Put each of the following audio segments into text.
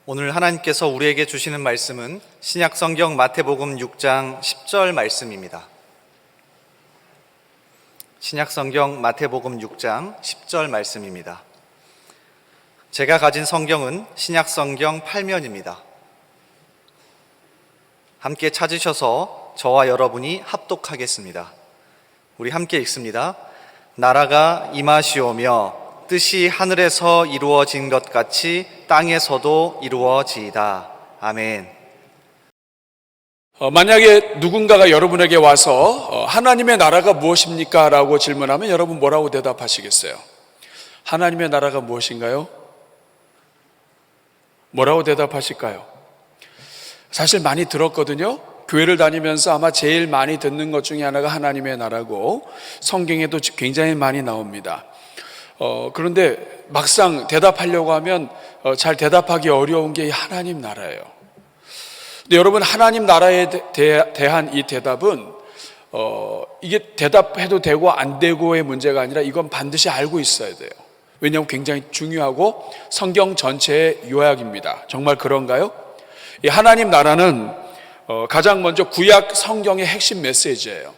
오늘 하나님께서 우리에게 주시는 말씀은 신약성경 마태복음 6장 10절 말씀입니다. 신약성경 마태복음 6장 10절 말씀입니다. 제가 가진 성경은 신약성경 8면입니다. 함께 찾으셔서 저와 여러분이 합독하겠습니다. 우리 함께 읽습니다. 나라가 임하시오며 뜻이 하늘에서 이루어진 것 같이 땅에서도 이루어지이다. 아멘. 만약에 누군가가 여러분에게 와서 하나님의 나라가 무엇입니까? 라고 질문하면 여러분 뭐라고 대답하시겠어요? 하나님의 나라가 무엇인가요? 뭐라고 대답하실까요? 사실 많이 들었거든요. 교회를 다니면서 아마 제일 많이 듣는 것 중에 하나가 하나님의 나라고 성경에도 굉장히 많이 나옵니다. 그런데 막상 대답하려고 하면 잘 대답하기 어려운 게 하나님 나라예요. 근데 여러분, 하나님 나라에 대한 이 대답은 이게 대답해도 되고 안 되고의 문제가 아니라 이건 반드시 알고 있어야 돼요. 왜냐하면 굉장히 중요하고 성경 전체의 요약입니다. 정말 그런가요? 이 하나님 나라는 가장 먼저 구약 성경의 핵심 메시지예요.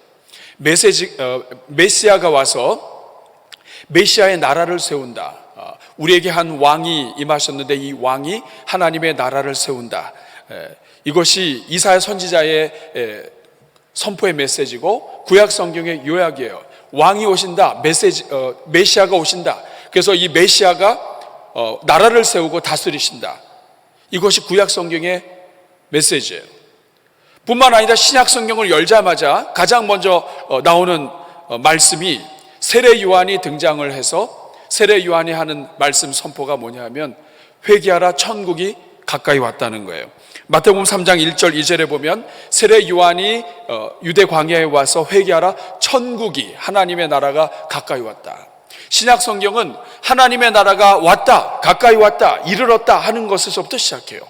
메시아가 와서 메시아의 나라를 세운다. 우리에게 한 왕이 임하셨는데 이 왕이 하나님의 나라를 세운다. 이것이 이사야 선지자의 선포의 메시지고 구약 성경의 요약이에요. 왕이 오신다. 메시아가 오신다. 그래서 이 메시아가 나라를 세우고 다스리신다. 이것이 구약 성경의 메시지예요. 뿐만 아니라 신약 성경을 열자마자 가장 먼저 나오는 말씀이 세례 요한이 등장을 해서 세례 요한이 하는 말씀 선포가 뭐냐면 회개하라, 천국이 가까이 왔다는 거예요. 마태복음 3장 1절 2절에 보면 세례 요한이 유대 광야에 와서 회개하라, 천국이, 하나님의 나라가 가까이 왔다. 신약 성경은 하나님의 나라가 왔다, 가까이 왔다, 이르렀다 하는 것에서부터 시작해요.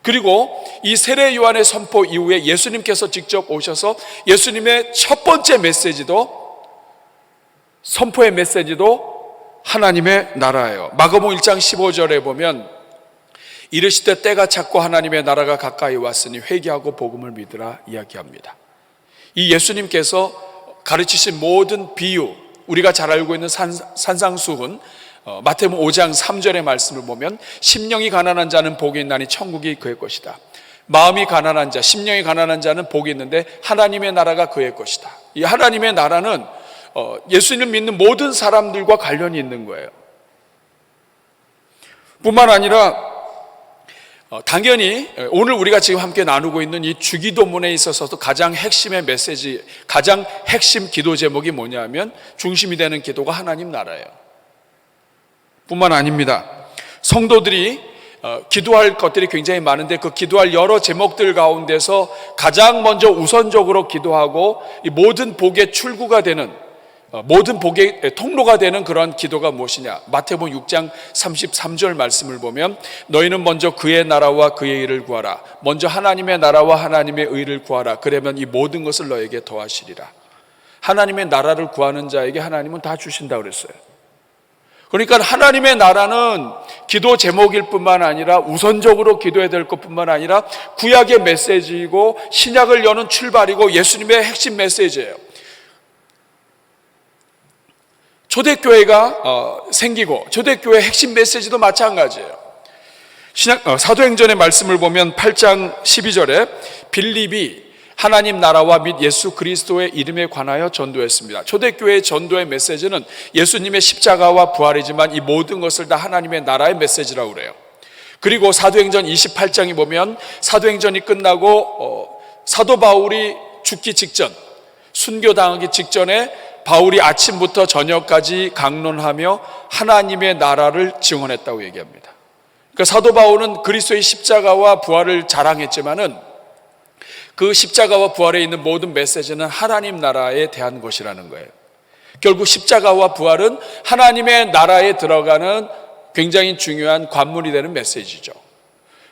그리고 이 세례 요한의 선포 이후에 예수님께서 직접 오셔서 예수님의 첫 번째 메시지도, 선포의 메시지도 하나님의 나라예요. 마가복음 1장 15절에 보면 이르시되 때가 찼고 하나님의 나라가 가까이 왔으니 회개하고 복음을 믿으라 이야기합니다. 이 예수님께서 가르치신 모든 비유, 우리가 잘 알고 있는 산상수훈, 마태복음 5장 3절의 말씀을 보면 심령이 가난한 자는 복이 있나니 천국이 그의 것이다. 마음이 가난한 자, 심령이 가난한 자는 복이 있는데 하나님의 나라가 그의 것이다. 이 하나님의 나라는 예수님을 믿는 모든 사람들과 관련이 있는 거예요. 뿐만 아니라 당연히 오늘 우리가 지금 함께 나누고 있는 이 주기도문에 있어서도 가장 핵심의 메시지, 가장 핵심 기도 제목이 뭐냐면 중심이 되는 기도가 하나님 나라예요. 뿐만 아닙니다. 성도들이 기도할 것들이 굉장히 많은데 그 기도할 여러 제목들 가운데서 가장 먼저 우선적으로 기도하고 이 모든 복의 출구가 되는, 모든 복의 통로가 되는 그런 기도가 무엇이냐? 마태복음 6장 33절 말씀을 보면 너희는 먼저 그의 나라와 그의 의를 구하라. 먼저 하나님의 나라와 하나님의 의를 구하라. 그러면 이 모든 것을 너에게 더하시리라. 하나님의 나라를 구하는 자에게 하나님은 다 주신다고 그랬어요. 그러니까 하나님의 나라는 기도 제목일 뿐만 아니라 우선적으로 기도해야 될 것뿐만 아니라 구약의 메시지이고 신약을 여는 출발이고 예수님의 핵심 메시지예요. 초대교회가 생기고 초대교회의 핵심 메시지도 마찬가지예요. 사도행전의 말씀을 보면 8장 12절에 빌립이 하나님 나라와 및 예수 그리스도의 이름에 관하여 전도했습니다. 초대교회의 전도의 메시지는 예수님의 십자가와 부활이지만 이 모든 것을 다 하나님의 나라의 메시지라고 그래요. 그리고 사도행전 28장에 보면 사도행전이 끝나고 사도 바울이 죽기 직전, 순교당하기 직전에 바울이 아침부터 저녁까지 강론하며 하나님의 나라를 증언했다고 얘기합니다. 그러니까 사도 바울은 그리스도의 십자가와 부활을 자랑했지만은 그 십자가와 부활에 있는 모든 메시지는 하나님 나라에 대한 것이라는 거예요. 결국 십자가와 부활은 하나님의 나라에 들어가는 굉장히 중요한 관문이 되는 메시지죠.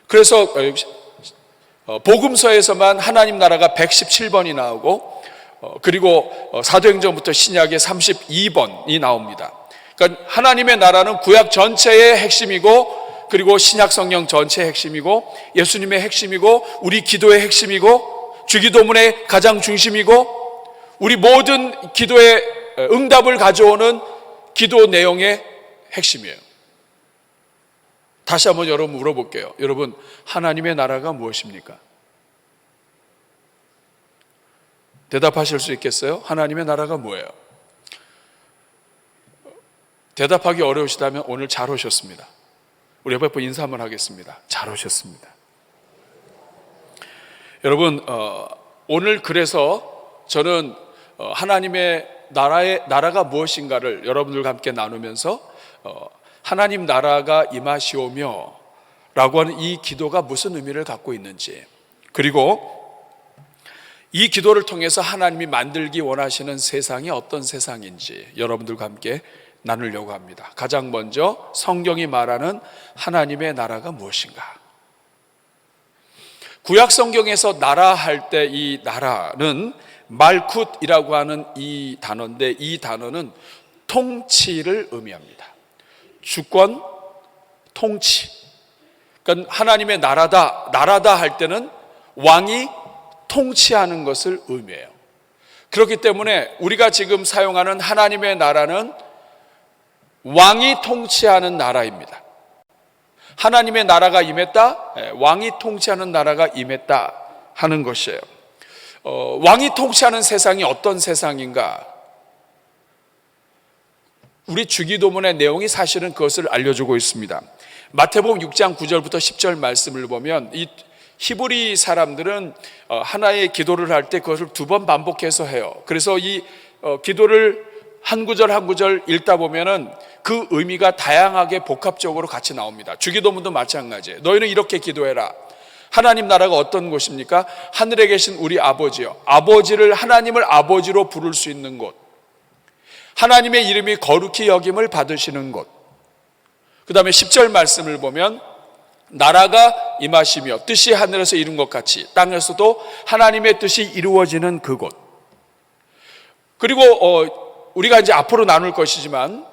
그래서 복음서에서만 하나님 나라가 117번이 나오고 그리고 사도행전부터 신약에 32번이 나옵니다. 그러니까 하나님의 나라는 구약 전체의 핵심이고 그리고 신약 성경 전체의 핵심이고 예수님의 핵심이고 우리 기도의 핵심이고 주기도문의 가장 중심이고 우리 모든 기도의 응답을 가져오는 기도 내용의 핵심이에요. 다시 한번 여러분 물어볼게요. 여러분, 하나님의 나라가 무엇입니까? 대답하실 수 있겠어요? 하나님의 나라가 뭐예요? 대답하기 어려우시다면 오늘 잘 오셨습니다. 우리 옆에 분 인사 한번 하겠습니다. 잘 오셨습니다. 여러분, 오늘 그래서 저는 하나님의 나라가 무엇인가를 여러분들과 함께 나누면서 하나님 나라가 임하시오며 라고 하는 이 기도가 무슨 의미를 갖고 있는지, 그리고 이 기도를 통해서 하나님이 만들기 원하시는 세상이 어떤 세상인지 여러분들과 함께 나누려고 합니다. 가장 먼저 성경이 말하는 하나님의 나라가 무엇인가? 구약 성경에서 나라 할 때 이 나라는 말굿이라고 하는 이 단어인데, 이 단어는 통치를 의미합니다. 주권, 통치. 그러니까 하나님의 나라다 할 때는 왕이 통치하는 것을 의미해요. 그렇기 때문에 우리가 지금 사용하는 하나님의 나라는 왕이 통치하는 나라입니다. 하나님의 나라가 임했다, 왕이 통치하는 나라가 임했다 하는 것이에요. 왕이 통치하는 세상이 어떤 세상인가? 우리 주기도문의 내용이 사실은 그것을 알려주고 있습니다. 마태복음 6장 9절부터 10절 말씀을 보면 이 히브리 사람들은 하나의 기도를 할 때 그것을 두 번 반복해서 해요. 그래서 이 기도를 한 구절 한 구절 읽다 보면은 그 의미가 다양하게 복합적으로 같이 나옵니다. 주기도문도 마찬가지예요. 너희는 이렇게 기도해라. 하나님 나라가 어떤 곳입니까? 하늘에 계신 우리 아버지요. 아버지를, 하나님을 아버지로 부를 수 있는 곳. 하나님의 이름이 거룩히 여김을 받으시는 곳. 그 다음에 10절 말씀을 보면 나라가 임하시며 뜻이 하늘에서 이룬 것 같이 땅에서도 하나님의 뜻이 이루어지는 그곳. 그리고 우리가 이제 앞으로 나눌 것이지만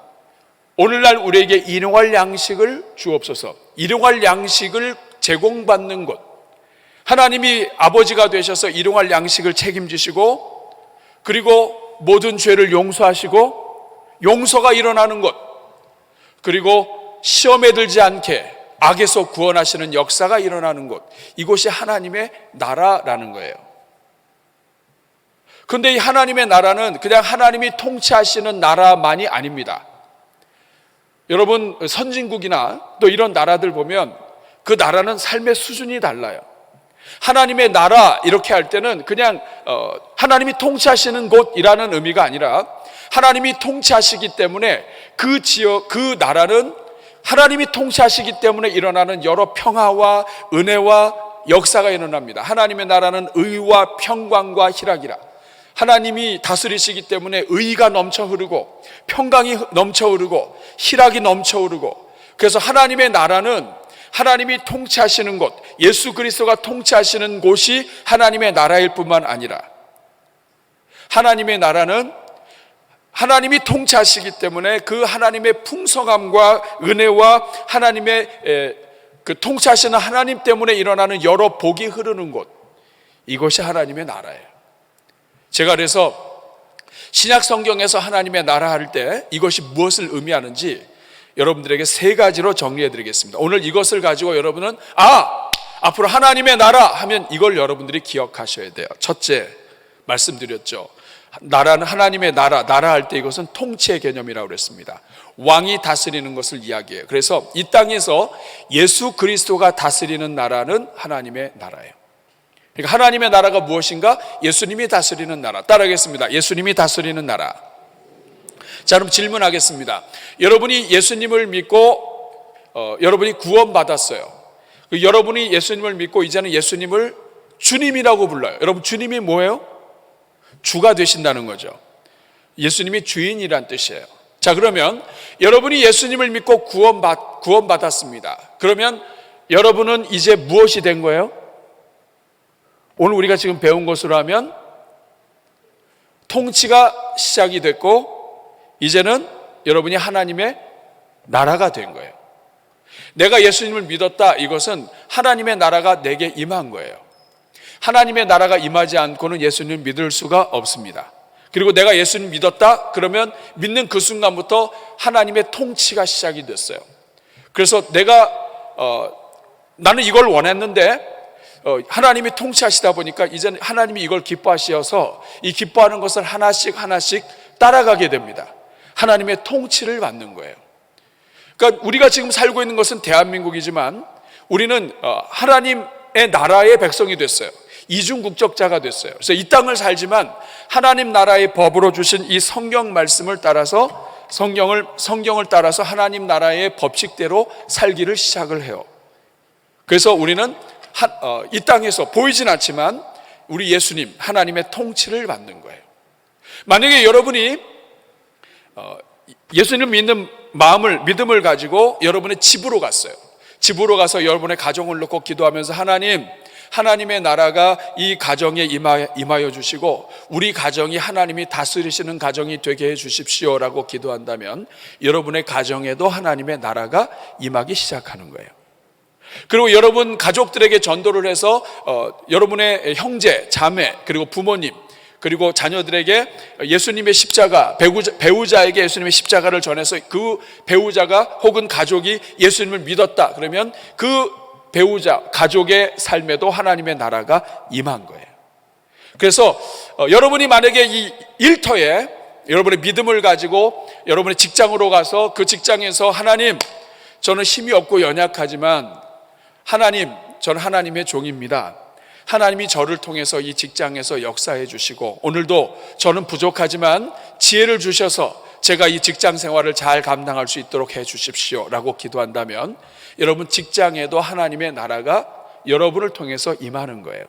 오늘날 우리에게 일용할 양식을 주옵소서. 일용할 양식을 제공받는 곳. 하나님이 아버지가 되셔서 일용할 양식을 책임지시고 그리고 모든 죄를 용서하시고 용서가 일어나는 것, 그리고 시험에 들지 않게 악에서 구원하시는 역사가 일어나는 곳, 이곳이 하나님의 나라라는 거예요. 그런데 이 하나님의 나라는 그냥 하나님이 통치하시는 나라만이 아닙니다. 여러분, 선진국이나 또 이런 나라들 보면 그 나라는 삶의 수준이 달라요. 하나님의 나라 이렇게 할 때는 그냥 하나님이 통치하시는 곳이라는 의미가 아니라 하나님이 통치하시기 때문에 그 지역, 그 나라는 하나님이 통치하시기 때문에 일어나는 여러 평화와 은혜와 역사가 일어납니다. 하나님의 나라는 의와 평강과 희락이라. 하나님이 다스리시기 때문에 의가 넘쳐 흐르고 평강이 넘쳐 흐르고 희락이 넘쳐 흐르고, 그래서 하나님의 나라는 하나님이 통치하시는 곳, 예수 그리스도가 통치하시는 곳이 하나님의 나라일 뿐만 아니라 하나님의 나라는 하나님이 통치하시기 때문에 그 하나님의 풍성함과 은혜와 하나님의 그 통치하시는 하나님 때문에 일어나는 여러 복이 흐르는 곳, 이것이 하나님의 나라예요. 제가 그래서 신약 성경에서 하나님의 나라 할 때 이것이 무엇을 의미하는지 여러분들에게 세 가지로 정리해 드리겠습니다. 오늘 이것을 가지고 여러분은 앞으로 하나님의 나라 하면 이걸 여러분들이 기억하셔야 돼요. 첫째, 말씀드렸죠. 나라는 하나님의 나라 할 때 이것은 통치의 개념이라고 그랬습니다. 왕이 다스리는 것을 이야기해요. 그래서 이 땅에서 예수 그리스도가 다스리는 나라는 하나님의 나라예요. 그러니까 하나님의 나라가 무엇인가? 예수님이 다스리는 나라. 따라하겠습니다. 예수님이 다스리는 나라. 자, 그럼 질문하겠습니다. 여러분이 예수님을 믿고 여러분이 구원받았어요. 여러분이 예수님을 믿고 이제는 예수님을 주님이라고 불러요. 여러분, 주님이 뭐예요? 주가 되신다는 거죠. 예수님이 주인이란 뜻이에요. 자, 그러면 여러분이 예수님을 믿고 구원받았습니다. 그러면 여러분은 이제 무엇이 된 거예요? 오늘 우리가 지금 배운 것으로 하면 통치가 시작이 됐고 이제는 여러분이 하나님의 나라가 된 거예요. 내가 예수님을 믿었다, 이것은 하나님의 나라가 내게 임한 거예요. 하나님의 나라가 임하지 않고는 예수님을 믿을 수가 없습니다. 그리고 내가 예수님 믿었다 그러면 믿는 그 순간부터 하나님의 통치가 시작이 됐어요. 그래서 나는 이걸 원했는데 하나님이 통치하시다 보니까 이제는 하나님이 이걸 기뻐하셔서 이 기뻐하는 것을 하나씩 따라가게 됩니다. 하나님의 통치를 받는 거예요. 그러니까 우리가 지금 살고 있는 것은 대한민국이지만 우리는 하나님의 나라의 백성이 됐어요. 이중국적자가 됐어요. 그래서 이 땅을 살지만 하나님 나라의 법으로 주신 이 성경 말씀을 따라서 성경을 따라서 하나님 나라의 법칙대로 살기를 시작을 해요. 그래서 우리는 이 땅에서 보이진 않지만 우리 예수님 하나님의 통치를 받는 거예요. 만약에 여러분이 예수님을 믿는 믿음을 가지고 여러분의 집으로 갔어요. 집으로 가서 여러분의 가정을 놓고 기도하면서 하나님의 나라가 이 가정에 임하여 주시고 우리 가정이 하나님이 다스리시는 가정이 되게 해 주십시오라고 기도한다면 여러분의 가정에도 하나님의 나라가 임하기 시작하는 거예요. 그리고 여러분 가족들에게 전도를 해서 여러분의 형제, 자매, 그리고 부모님, 그리고 자녀들에게 예수님의 십자가, 배우자에게 예수님의 십자가를 전해서 그 배우자가 혹은 가족이 예수님을 믿었다 그러면 그 배우자, 가족의 삶에도 하나님의 나라가 임한 거예요. 그래서 여러분이 만약에 이 일터에 여러분의 믿음을 가지고 여러분의 직장으로 가서 그 직장에서 하나님, 저는 힘이 없고 연약하지만 하나님, 저는 하나님의 종입니다. 하나님이 저를 통해서 이 직장에서 역사해 주시고 오늘도 저는 부족하지만 지혜를 주셔서 제가 이 직장 생활을 잘 감당할 수 있도록 해 주십시오 라고 기도한다면 여러분 직장에도 하나님의 나라가 여러분을 통해서 임하는 거예요.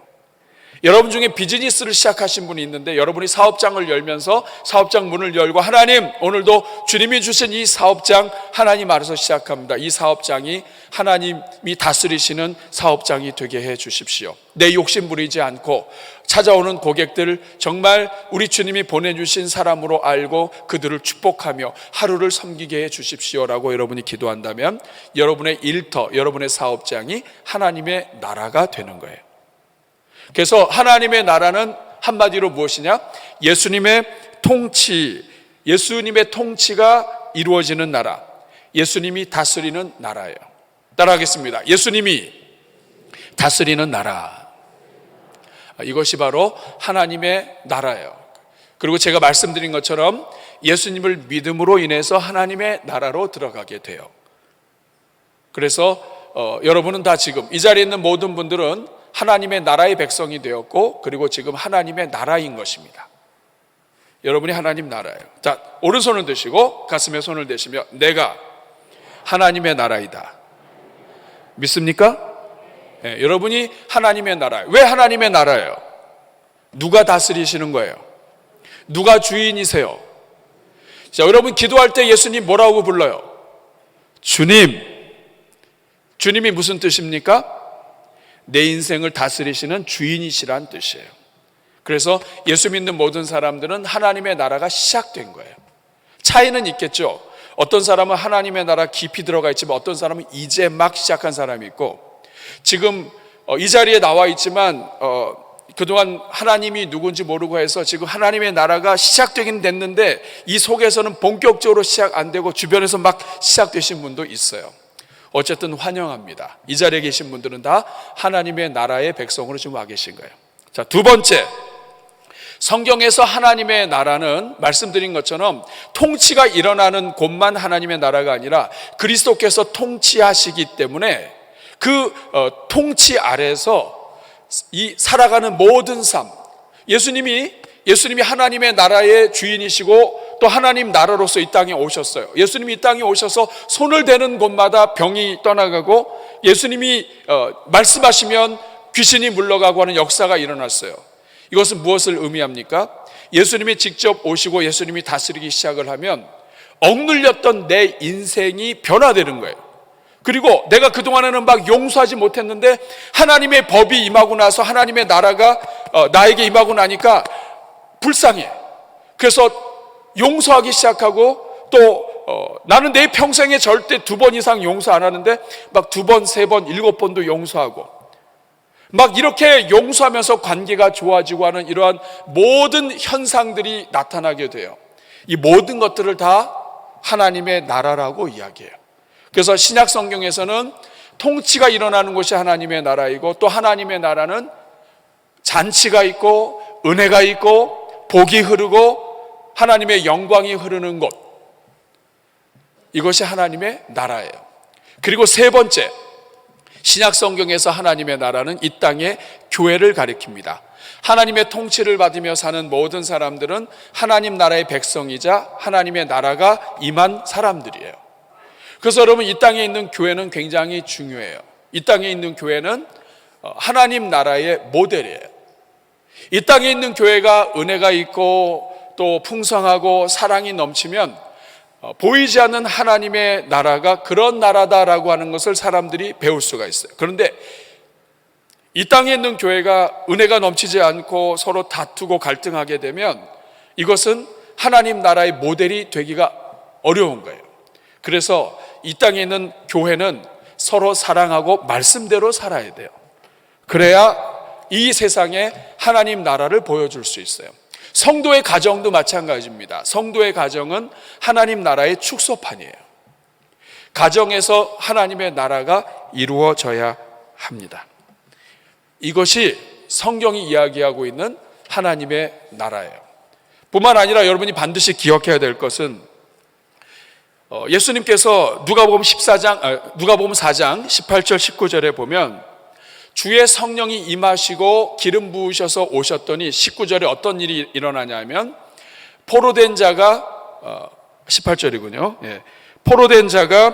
여러분 중에 비즈니스를 시작하신 분이 있는데 여러분이 사업장을 열면서 사업장 문을 열고 하나님, 오늘도 주님이 주신 이 사업장 하나님 알아서 시작합니다. 이 사업장이 하나님이 다스리시는 사업장이 되게 해 주십시오. 내 욕심 부리지 않고 찾아오는 고객들 정말 우리 주님이 보내주신 사람으로 알고 그들을 축복하며 하루를 섬기게 해 주십시오라고 여러분이 기도한다면 여러분의 일터, 여러분의 사업장이 하나님의 나라가 되는 거예요. 그래서 하나님의 나라는 한마디로 무엇이냐? 예수님의 통치가 이루어지는 나라, 예수님이 다스리는 나라예요. 따라하겠습니다. 예수님이 다스리는 나라, 이것이 바로 하나님의 나라예요. 그리고 제가 말씀드린 것처럼 예수님을 믿음으로 인해서 하나님의 나라로 들어가게 돼요. 그래서 여러분은 다 지금 이 자리에 있는 모든 분들은 하나님의 나라의 백성이 되었고 그리고 지금 하나님의 나라인 것입니다. 여러분이 하나님 나라예요. 자, 오른손을 드시고 가슴에 손을 대시며 내가 하나님의 나라이다. 믿습니까? 네, 여러분이 하나님의 나라예요. 왜 하나님의 나라예요? 누가 다스리시는 거예요? 누가 주인이세요? 자, 여러분 기도할 때 예수님 뭐라고 불러요? 주님. 주님이 무슨 뜻입니까? 내 인생을 다스리시는 주인이시란 뜻이에요. 그래서 예수 믿는 모든 사람들은 하나님의 나라가 시작된 거예요. 차이는 있겠죠. 어떤 사람은 하나님의 나라 깊이 들어가 있지만 어떤 사람은 이제 막 시작한 사람이 있고 지금 이 자리에 나와 있지만 그동안 하나님이 누군지 모르고 해서 지금 하나님의 나라가 시작되긴 됐는데 이 속에서는 본격적으로 시작 안 되고 주변에서 막 시작되신 분도 있어요. 어쨌든 환영합니다. 이 자리에 계신 분들은 다 하나님의 나라의 백성으로 지금 와 계신 거예요. 자, 두 번째, 성경에서 하나님의 나라는 말씀드린 것처럼 통치가 일어나는 곳만 하나님의 나라가 아니라 그리스도께서 통치하시기 때문에 그 통치 아래에서 이 살아가는 모든 삶, 예수님이 하나님의 나라의 주인이시고 또 하나님 나라로서 이 땅에 오셨어요. 예수님이 이 땅에 오셔서 손을 대는 곳마다 병이 떠나가고 예수님이 말씀하시면 귀신이 물러가고 하는 역사가 일어났어요. 이것은 무엇을 의미합니까? 예수님이 직접 오시고 예수님이 다스리기 시작을 하면 억눌렸던 내 인생이 변화되는 거예요. 그리고 내가 그동안에는 막 용서하지 못했는데 하나님의 법이 임하고 나서 하나님의 나라가 나에게 임하고 나니까 불쌍해. 그래서 용서하기 시작하고 또 나는 내 평생에 절대 2번 이상 용서 안 하는데 막 2번, 3번, 7번도 용서하고 막 이렇게 용서하면서 관계가 좋아지고 하는 이러한 모든 현상들이 나타나게 돼요. 이 모든 것들을 다 하나님의 나라라고 이야기해요. 그래서 신약 성경에서는 통치가 일어나는 곳이 하나님의 나라이고, 또 하나님의 나라는 잔치가 있고 은혜가 있고 복이 흐르고 하나님의 영광이 흐르는 곳, 이것이 하나님의 나라예요. 그리고 세 번째, 신약 성경에서 하나님의 나라는 이 땅의 교회를 가리킵니다. 하나님의 통치를 받으며 사는 모든 사람들은 하나님 나라의 백성이자 하나님의 나라가 임한 사람들이에요. 그래서 여러분, 이 땅에 있는 교회는 굉장히 중요해요. 이 땅에 있는 교회는 하나님 나라의 모델이에요. 이 땅에 있는 교회가 은혜가 있고 또 풍성하고 사랑이 넘치면 보이지 않는 하나님의 나라가 그런 나라다라고 하는 것을 사람들이 배울 수가 있어요. 그런데 이 땅에 있는 교회가 은혜가 넘치지 않고 서로 다투고 갈등하게 되면 이것은 하나님 나라의 모델이 되기가 어려운 거예요. 그래서 이 땅에 있는 교회는 서로 사랑하고 말씀대로 살아야 돼요. 그래야 이 세상에 하나님 나라를 보여줄 수 있어요. 성도의 가정도 마찬가지입니다. 성도의 가정은 하나님 나라의 축소판이에요. 가정에서 하나님의 나라가 이루어져야 합니다. 이것이 성경이 이야기하고 있는 하나님의 나라예요. 뿐만 아니라 여러분이 반드시 기억해야 될 것은 예수님께서 누가복음 4장 18절 19절에 보면 주의 성령이 임하시고 기름 부으셔서 오셨더니 19절에 어떤 일이 일어나냐면 포로된 자가 18절이군요. 포로된 자가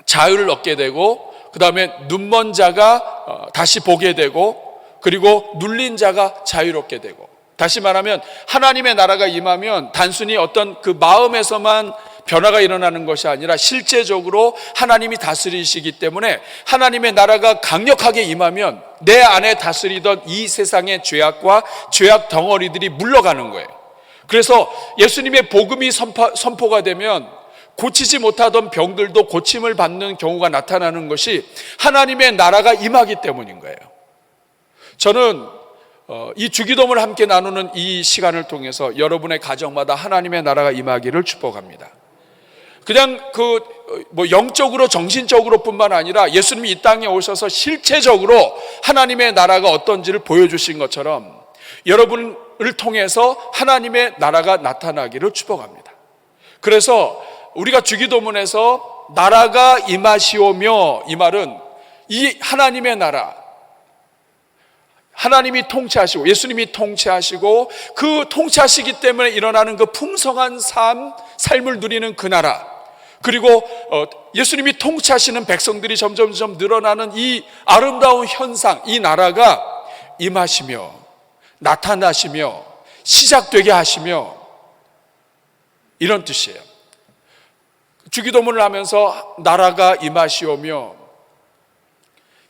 자유를 얻게 되고, 그 다음에 눈먼 자가 다시 보게 되고, 그리고 눌린 자가 자유롭게 되고. 다시 말하면 하나님의 나라가 임하면 단순히 어떤 그 마음에서만 변화가 일어나는 것이 아니라 실제적으로 하나님이 다스리시기 때문에 하나님의 나라가 강력하게 임하면 내 안에 다스리던 이 세상의 죄악과 죄악 덩어리들이 물러가는 거예요. 그래서 예수님의 복음이 선포가 되면 고치지 못하던 병들도 고침을 받는 경우가 나타나는 것이 하나님의 나라가 임하기 때문인 거예요. 저는 이 주기도문을 함께 나누는 이 시간을 통해서 여러분의 가정마다 하나님의 나라가 임하기를 축복합니다. 그냥 영적으로 정신적으로 뿐만 아니라 예수님이 이 땅에 오셔서 실체적으로 하나님의 나라가 어떤지를 보여주신 것처럼 여러분을 통해서 하나님의 나라가 나타나기를 축복합니다. 그래서 우리가 주기도문에서 나라가 임하시오며, 이 말은 이 하나님의 나라, 하나님이 통치하시고 예수님이 통치하시고 그 통치하시기 때문에 일어나는 그 풍성한 삶을 누리는 그 나라, 그리고 예수님이 통치하시는 백성들이 점점 늘어나는 이 아름다운 현상, 이 나라가 임하시며 나타나시며 시작되게 하시며, 이런 뜻이에요. 주기도문을 하면서 나라가 임하시오며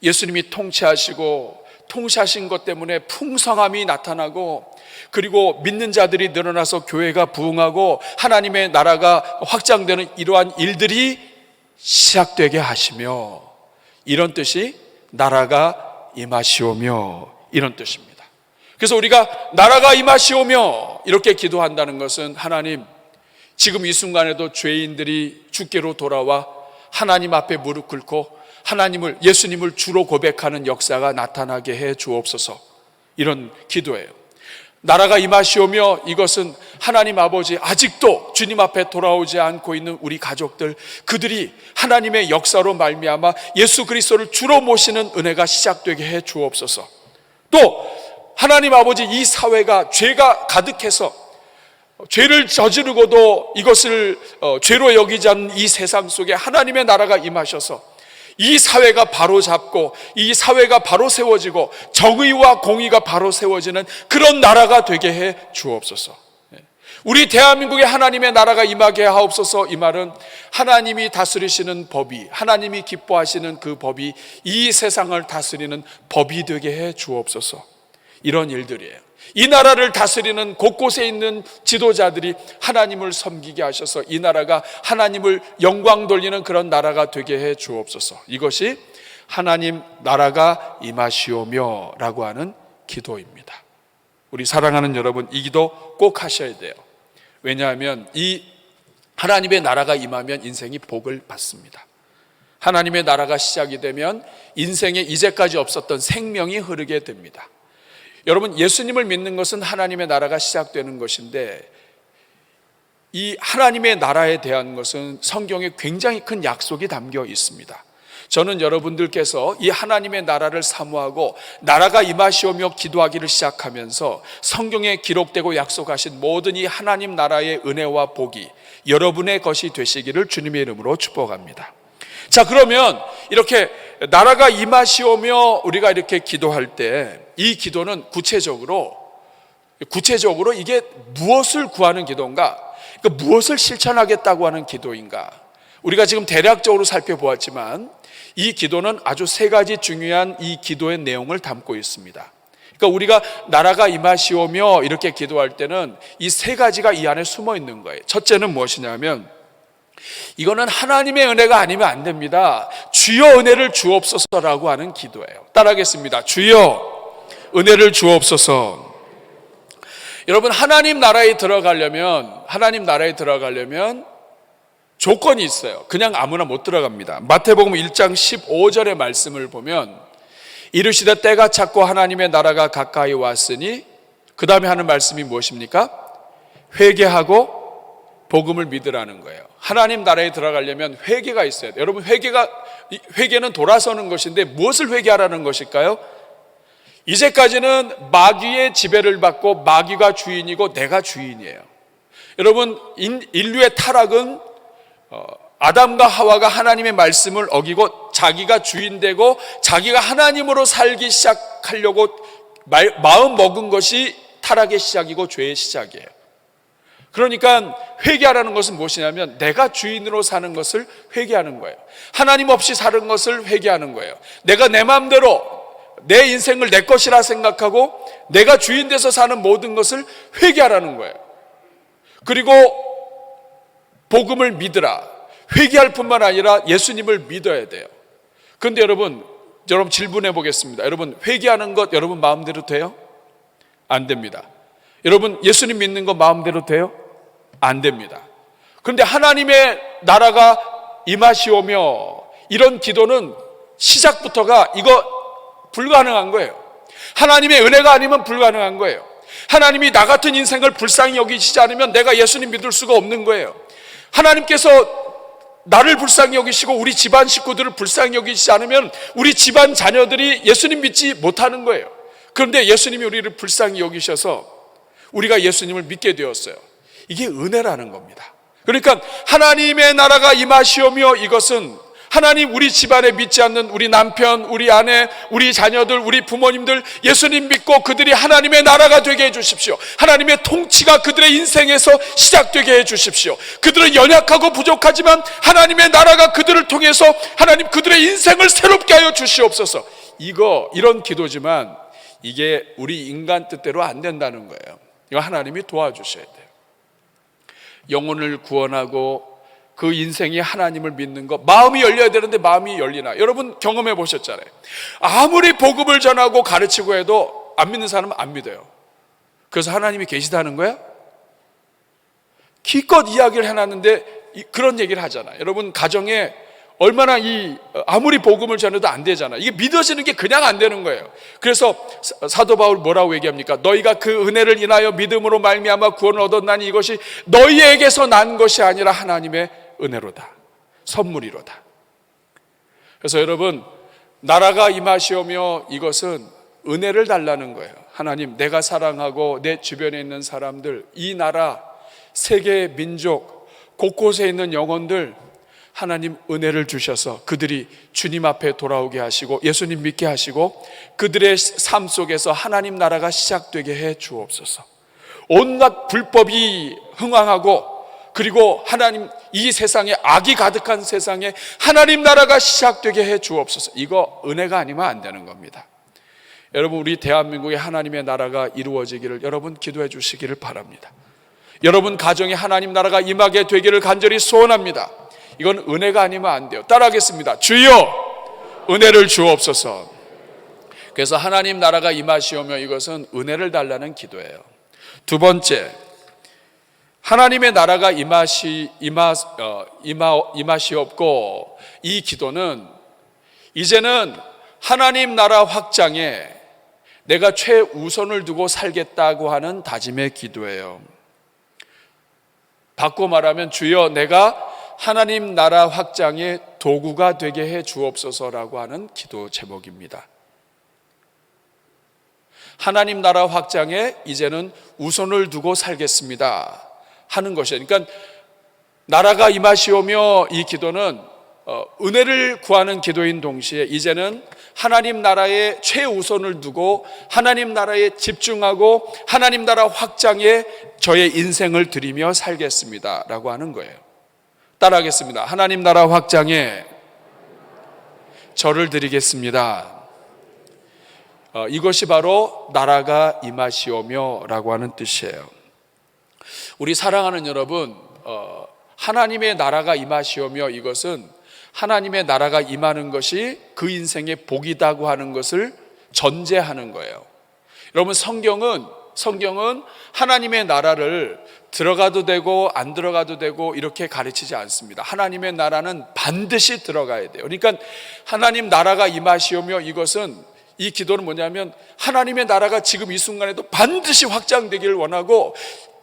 예수님이 통치하신 것 때문에 풍성함이 나타나고, 그리고 믿는 자들이 늘어나서 교회가 부흥하고 하나님의 나라가 확장되는 이러한 일들이 시작되게 하시며, 이런 뜻이 나라가 임하시오며, 이런 뜻입니다. 그래서 우리가 나라가 임하시오며 이렇게 기도한다는 것은 하나님, 지금 이 순간에도 죄인들이 주께로 돌아와 하나님 앞에 무릎 꿇고 예수님을 주로 고백하는 역사가 나타나게 해 주옵소서, 이런 기도예요. 나라가 임하시오며, 이것은 하나님 아버지, 아직도 주님 앞에 돌아오지 않고 있는 우리 가족들, 그들이 하나님의 역사로 말미암아 예수 그리스도를 주로 모시는 은혜가 시작되게 해 주옵소서. 또 하나님 아버지, 이 사회가 죄가 가득해서 죄를 저지르고도 이것을 죄로 여기지 않는 이 세상 속에 하나님의 나라가 임하셔서 이 사회가 바로 잡고 이 사회가 바로 세워지고 정의와 공의가 바로 세워지는 그런 나라가 되게 해 주옵소서. 우리 대한민국에 하나님의 나라가 임하게 하옵소서. 이 말은 하나님이 다스리시는 법이, 하나님이 기뻐하시는 그 법이 이 세상을 다스리는 법이 되게 해 주옵소서. 이런 일들이에요. 이 나라를 다스리는 곳곳에 있는 지도자들이 하나님을 섬기게 하셔서 이 나라가 하나님을 영광 돌리는 그런 나라가 되게 해 주옵소서. 이것이 하나님 나라가 임하시오며 라고 하는 기도입니다. 우리 사랑하는 여러분, 이 기도 꼭 하셔야 돼요. 왜냐하면 이 하나님의 나라가 임하면 인생이 복을 받습니다. 하나님의 나라가 시작이 되면 인생에 이제까지 없었던 생명이 흐르게 됩니다. 여러분, 예수님을 믿는 것은 하나님의 나라가 시작되는 것인데, 이 하나님의 나라에 대한 것은 성경에 굉장히 큰 약속이 담겨 있습니다. 저는 여러분들께서 이 하나님의 나라를 사모하고 나라가 임하시오며 기도하기를 시작하면서 성경에 기록되고 약속하신 모든 이 하나님 나라의 은혜와 복이 여러분의 것이 되시기를 주님의 이름으로 축복합니다. 자, 그러면 이렇게 나라가 임하시오며 우리가 이렇게 기도할 때 이 기도는 구체적으로 이게 무엇을 구하는 기도인가? 그러니까 무엇을 실천하겠다고 하는 기도인가? 우리가 지금 대략적으로 살펴보았지만 이 기도는 아주 세 가지 중요한 이 기도의 내용을 담고 있습니다. 그러니까 우리가 나라가 임하시오며 이렇게 기도할 때는 이 세 가지가 이 안에 숨어 있는 거예요. 첫째는 무엇이냐면, 이거는 하나님의 은혜가 아니면 안 됩니다. 주여 은혜를 주옵소서라고 하는 기도예요. 따라하겠습니다. 주여 은혜를 주옵소서. 여러분, 하나님 나라에 들어가려면 조건이 있어요. 그냥 아무나 못 들어갑니다. 마태복음 1장 15절의 말씀을 보면, 이르시되 때가 찼고 하나님의 나라가 가까이 왔으니, 그 다음에 하는 말씀이 무엇입니까? 회개하고 복음을 믿으라는 거예요. 하나님 나라에 들어가려면 회개가 있어야 돼요. 여러분, 회개는 돌아서는 것인데 무엇을 회개하라는 것일까요? 이제까지는 마귀의 지배를 받고 마귀가 주인이고 내가 주인이에요. 여러분, 인류의 타락은 아담과 하와가 하나님의 말씀을 어기고 자기가 주인 되고 자기가 하나님으로 살기 시작하려고 마음 먹은 것이 타락의 시작이고 죄의 시작이에요. 그러니까 회개하라는 것은 무엇이냐면, 내가 주인으로 사는 것을 회개하는 거예요. 하나님 없이 사는 것을 회개하는 거예요. 내가 내 마음대로 내 인생을 내 것이라 생각하고 내가 주인 돼서 사는 모든 것을 회개하라는 거예요. 그리고 복음을 믿으라. 회개할 뿐만 아니라 예수님을 믿어야 돼요. 그런데 여러분 질문해 보겠습니다. 여러분, 회개하는 것 여러분 마음대로 돼요? 안 됩니다. 여러분, 예수님 믿는 거 마음대로 돼요? 안 됩니다. 그런데 하나님의 나라가 임하시오며 이런 기도는 시작부터가 이거 불가능한 거예요. 하나님의 은혜가 아니면 불가능한 거예요. 하나님이 나 같은 인생을 불쌍히 여기시지 않으면 내가 예수님 믿을 수가 없는 거예요. 하나님께서 나를 불쌍히 여기시고 우리 집안 식구들을 불쌍히 여기시지 않으면 우리 집안 자녀들이 예수님 믿지 못하는 거예요. 그런데 예수님이 우리를 불쌍히 여기셔서 우리가 예수님을 믿게 되었어요. 이게 은혜라는 겁니다. 그러니까 하나님의 나라가 임하시오며, 이것은 하나님 우리 집안에 믿지 않는 우리 남편, 우리 아내, 우리 자녀들, 우리 부모님들 예수님 믿고 그들이 하나님의 나라가 되게 해주십시오. 하나님의 통치가 그들의 인생에서 시작되게 해주십시오. 그들은 연약하고 부족하지만 하나님의 나라가 그들을 통해서 하나님 그들의 인생을 새롭게 하여 주시옵소서. 이런 기도지만 이게 우리 인간 뜻대로 안 된다는 거예요. 이거 하나님이 도와주셔야 돼요. 영혼을 구원하고 그 인생이 하나님을 믿는 것, 마음이 열려야 되는데 마음이 열리나? 여러분 경험해 보셨잖아요. 아무리 복음을 전하고 가르치고 해도 안 믿는 사람은 안 믿어요. 그래서 하나님이 계시다는 거야? 기껏 이야기를 해놨는데 그런 얘기를 하잖아요. 여러분 가정에 얼마나 아무리 복음을 전해도 안 되잖아요. 이게 믿어지는 게 그냥 안 되는 거예요. 그래서 사도 바울 뭐라고 얘기합니까? 너희가 그 은혜를 인하여 믿음으로 말미암아 구원을 얻었나니 이것이 너희에게서 난 것이 아니라 하나님의 은혜로다, 선물이로다. 그래서 여러분, 나라가 임하시오며 이것은 은혜를 달라는 거예요. 하나님, 내가 사랑하고 내 주변에 있는 사람들, 이 나라, 세계 민족 곳곳에 있는 영혼들, 하나님 은혜를 주셔서 그들이 주님 앞에 돌아오게 하시고 예수님 믿게 하시고 그들의 삶 속에서 하나님 나라가 시작되게 해 주옵소서. 온갖 불법이 흥황하고 그리고 하나님 이 세상에 악이 가득한 세상에 하나님 나라가 시작되게 해 주옵소서. 이거 은혜가 아니면 안 되는 겁니다. 여러분, 우리 대한민국의 하나님의 나라가 이루어지기를 여러분 기도해 주시기를 바랍니다. 여러분 가정에 하나님 나라가 임하게 되기를 간절히 소원합니다. 이건 은혜가 아니면 안 돼요. 따라하겠습니다. 주여 은혜를 주옵소서. 그래서 하나님 나라가 임하시오며, 이것은 은혜를 달라는 기도예요. 두 번째, 하나님의 나라가 임하시옵고, 이 기도는 이제는 하나님 나라 확장에 내가 최우선을 두고 살겠다고 하는 다짐의 기도예요. 바꿔 말하면, 주여 내가 하나님 나라 확장의 도구가 되게 해 주옵소서라고 하는 기도 제목입니다. 하나님 나라 확장에 이제는 우선을 두고 살겠습니다 하는 것이에요. 그러니까 나라가 임하시오며, 이 기도는 은혜를 구하는 기도인 동시에 이제는 하나님 나라에 최우선을 두고 하나님 나라에 집중하고 하나님 나라 확장에 저의 인생을 드리며 살겠습니다 라고 하는 거예요. 따라하겠습니다. 하나님 나라 확장에 저를 드리겠습니다. 이것이 바로 나라가 임하시오며 라고 하는 뜻이에요. 우리 사랑하는 여러분, 하나님의 나라가 임하시오며, 이것은 하나님의 나라가 임하는 것이 그 인생의 복이다고 하는 것을 전제하는 거예요. 여러분, 성경은 하나님의 나라를 들어가도 되고 안 들어가도 되고 이렇게 가르치지 않습니다. 하나님의 나라는 반드시 들어가야 돼요. 그러니까 하나님 나라가 임하시오며, 이 기도는 뭐냐면, 하나님의 나라가 지금 이 순간에도 반드시 확장되기를 원하고,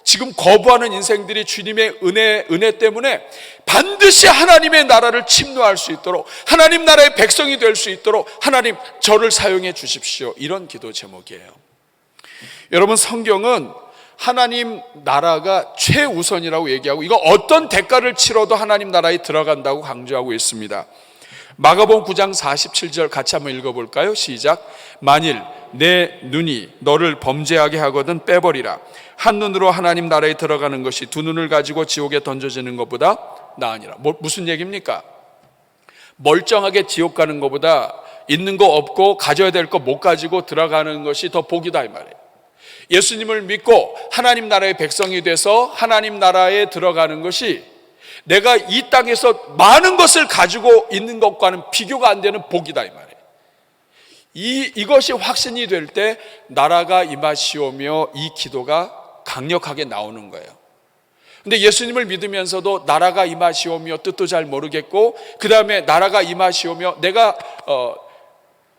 지금 거부하는 인생들이 주님의 은혜 때문에 반드시 하나님의 나라를 침노할 수 있도록, 하나님 나라의 백성이 될 수 있도록 하나님 저를 사용해 주십시오, 이런 기도 제목이에요. 여러분, 성경은 하나님 나라가 최우선이라고 얘기하고, 이거 어떤 대가를 치러도 하나님 나라에 들어간다고 강조하고 있습니다. 마가복음 9장 47절 같이 한번 읽어볼까요? 시작. 만일 내 눈이 너를 범죄하게 하거든 빼버리라. 한 눈으로 하나님 나라에 들어가는 것이 두 눈을 가지고 지옥에 던져지는 것보다 나으니라. 무슨 얘기입니까? 멀쩡하게 지옥 가는 것보다 있는 거 없고 가져야 될 거 못 가지고 들어가는 것이 더 복이다, 이 말이에요. 예수님을 믿고 하나님 나라의 백성이 돼서 하나님 나라에 들어가는 것이 내가 이 땅에서 많은 것을 가지고 있는 것과는 비교가 안 되는 복이다, 이 말이에요. 이것이 확신이 될 때 나라가 임하시오며, 이 기도가 강력하게 나오는 거예요. 근데 예수님을 믿으면서도 나라가 임하시오며 뜻도 잘 모르겠고, 그 다음에 나라가 임하시오며 내가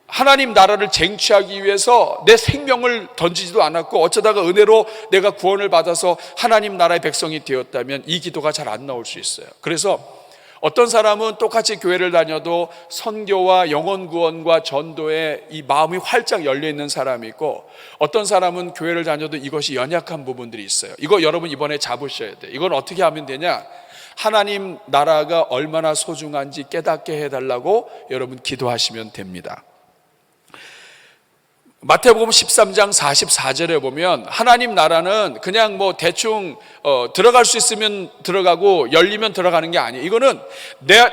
하나님 나라를 쟁취하기 위해서 내 생명을 던지지도 않았고, 어쩌다가 은혜로 내가 구원을 받아서 하나님 나라의 백성이 되었다면 이 기도가 잘 안 나올 수 있어요. 그래서 어떤 사람은 똑같이 교회를 다녀도 선교와 영혼 구원과 전도에 이 마음이 활짝 열려 있는 사람이 있고, 어떤 사람은 교회를 다녀도 이것이 연약한 부분들이 있어요. 이거 여러분 이번에 잡으셔야 돼요. 이건 어떻게 하면 되냐? 하나님 나라가 얼마나 소중한지 깨닫게 해달라고 여러분 기도하시면 됩니다. 마태복음 13장 44절에 보면 하나님 나라는 그냥 뭐 대충 들어갈 수 있으면 들어가고 열리면 들어가는 게 아니에요. 이거는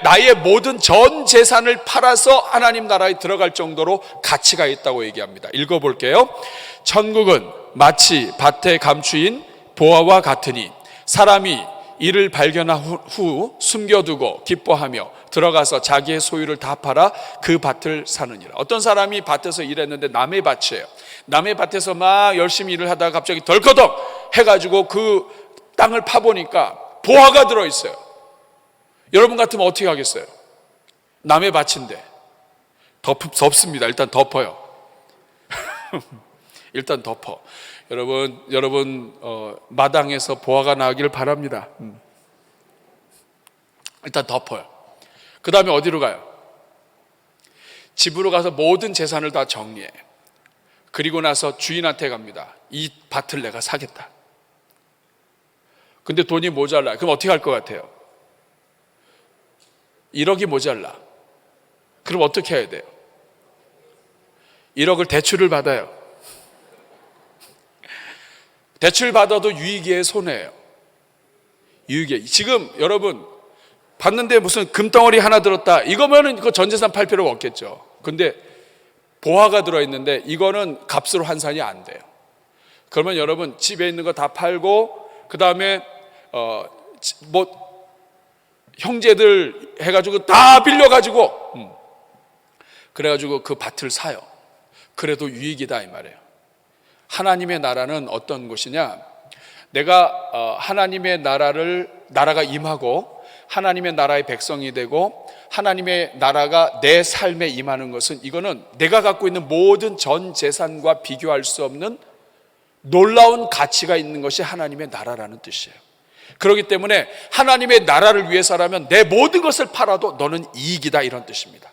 나의 모든 전 재산을 팔아서 하나님 나라에 들어갈 정도로 가치가 있다고 얘기합니다. 읽어볼게요. 천국은 마치 밭에 감추인 보화와 같으니 사람이 이를 발견한 후 숨겨두고 기뻐하며 들어가서 자기의 소유를 다 팔아 그 밭을 사느니라. 어떤 사람이 밭에서 일했는데 남의 밭이에요. 남의 밭에서 막 열심히 일을 하다가 갑자기 덜커덕 해가지고 그 땅을 파보니까 보화가 들어있어요. 여러분 같으면 어떻게 하겠어요? 남의 밭인데 덮습니다. 일단 덮어요. 일단 덮어. 여러분 마당에서 보화가 나기를 바랍니다. 일단 덮어요. 그 다음에 어디로 가요? 집으로 가서 모든 재산을 다 정리해. 그리고 나서 주인한테 갑니다. 이 밭을 내가 사겠다. 근데 돈이 모자라. 그럼 어떻게 할 것 같아요? 1억이 모자라. 그럼 어떻게 해야 돼요? 1억을 대출을 받아요. 대출 받아도 유익의 손해예요. 유익의. 지금 여러분 봤는데 무슨 금덩어리 하나 들었다, 이거면은 그 전 재산 팔 필요가 없겠죠. 근데 보화가 들어있는데 이거는 값으로 환산이 안 돼요. 그러면 여러분 집에 있는 거 다 팔고 그 다음에 형제들 해가지고 다 빌려가지고 그래가지고 그 밭을 사요. 그래도 유익이다 이 말이에요. 하나님의 나라는 어떤 곳이냐? 내가 하나님의 나라가 임하고 하나님의 나라의 백성이 되고 하나님의 나라가 내 삶에 임하는 것은 이거는 내가 갖고 있는 모든 전 재산과 비교할 수 없는 놀라운 가치가 있는 것이 하나님의 나라라는 뜻이에요. 그렇기 때문에 하나님의 나라를 위해서라면 내 모든 것을 팔아도 너는 이익이다 이런 뜻입니다.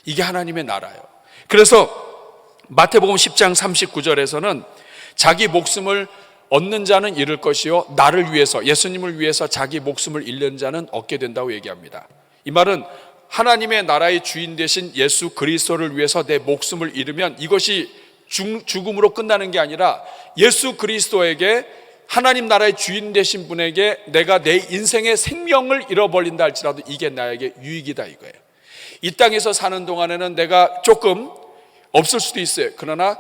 이게 하나님의 나라예요. 그래서 마태복음 10장 39절에서는 자기 목숨을 얻는 자는 잃을 것이요 나를 위해서 예수님을 위해서 자기 목숨을 잃는 자는 얻게 된다고 얘기합니다. 이 말은 하나님의 나라의 주인 되신 예수 그리스도를 위해서 내 목숨을 잃으면 이것이 죽음으로 끝나는 게 아니라 예수 그리스도에게 하나님 나라의 주인 되신 분에게 내가 내 인생의 생명을 잃어버린다 할지라도 이게 나에게 유익이다 이거예요. 이 땅에서 사는 동안에는 내가 조금 없을 수도 있어요. 그러나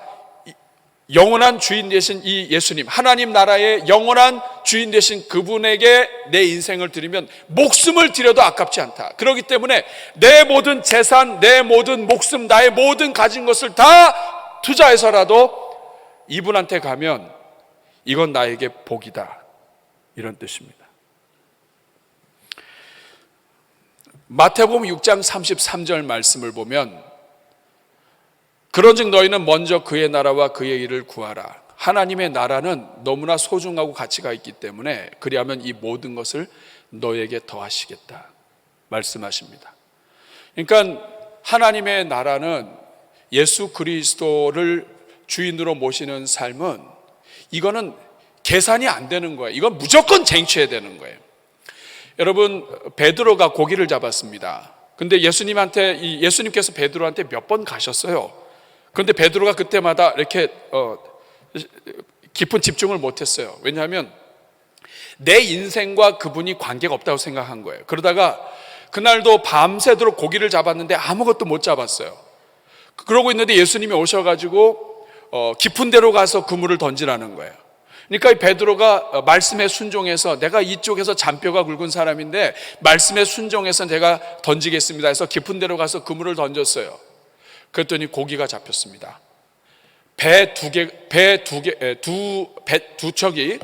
영원한 주인 되신 이 예수님, 하나님 나라의 영원한 주인 되신 그분에게 내 인생을 드리면 목숨을 드려도 아깝지 않다. 그렇기 때문에 내 모든 재산, 내 모든 목숨, 나의 모든 가진 것을 다 투자해서라도 이분한테 가면 이건 나에게 복이다 이런 뜻입니다. 마태복음 6장 33절 말씀을 보면 그런즉 너희는 먼저 그의 나라와 그의 일을 구하라. 하나님의 나라는 너무나 소중하고 가치가 있기 때문에 그리하면 이 모든 것을 너에게 더하시겠다 말씀하십니다. 그러니까 하나님의 나라는 예수 그리스도를 주인으로 모시는 삶은 이거는 계산이 안 되는 거예요. 이건 무조건 쟁취해야 되는 거예요. 여러분 베드로가 고기를 잡았습니다. 근데 예수님께서 베드로한테 몇 번 가셨어요. 그런데 베드로가 그때마다 이렇게 깊은 집중을 못했어요. 왜냐하면 내 인생과 그분이 관계가 없다고 생각한 거예요. 그러다가 그날도 밤새도록 고기를 잡았는데 아무것도 못 잡았어요. 그러고 있는데 예수님이 오셔가지고 깊은 데로 가서 그물을 던지라는 거예요. 그러니까 베드로가 말씀에 순종해서 내가 이쪽에서 잔뼈가 굵은 사람인데 말씀에 순종해서 내가 던지겠습니다 해서 깊은 데로 가서 그물을 던졌어요. 그랬더니 고기가 잡혔습니다. 두 척이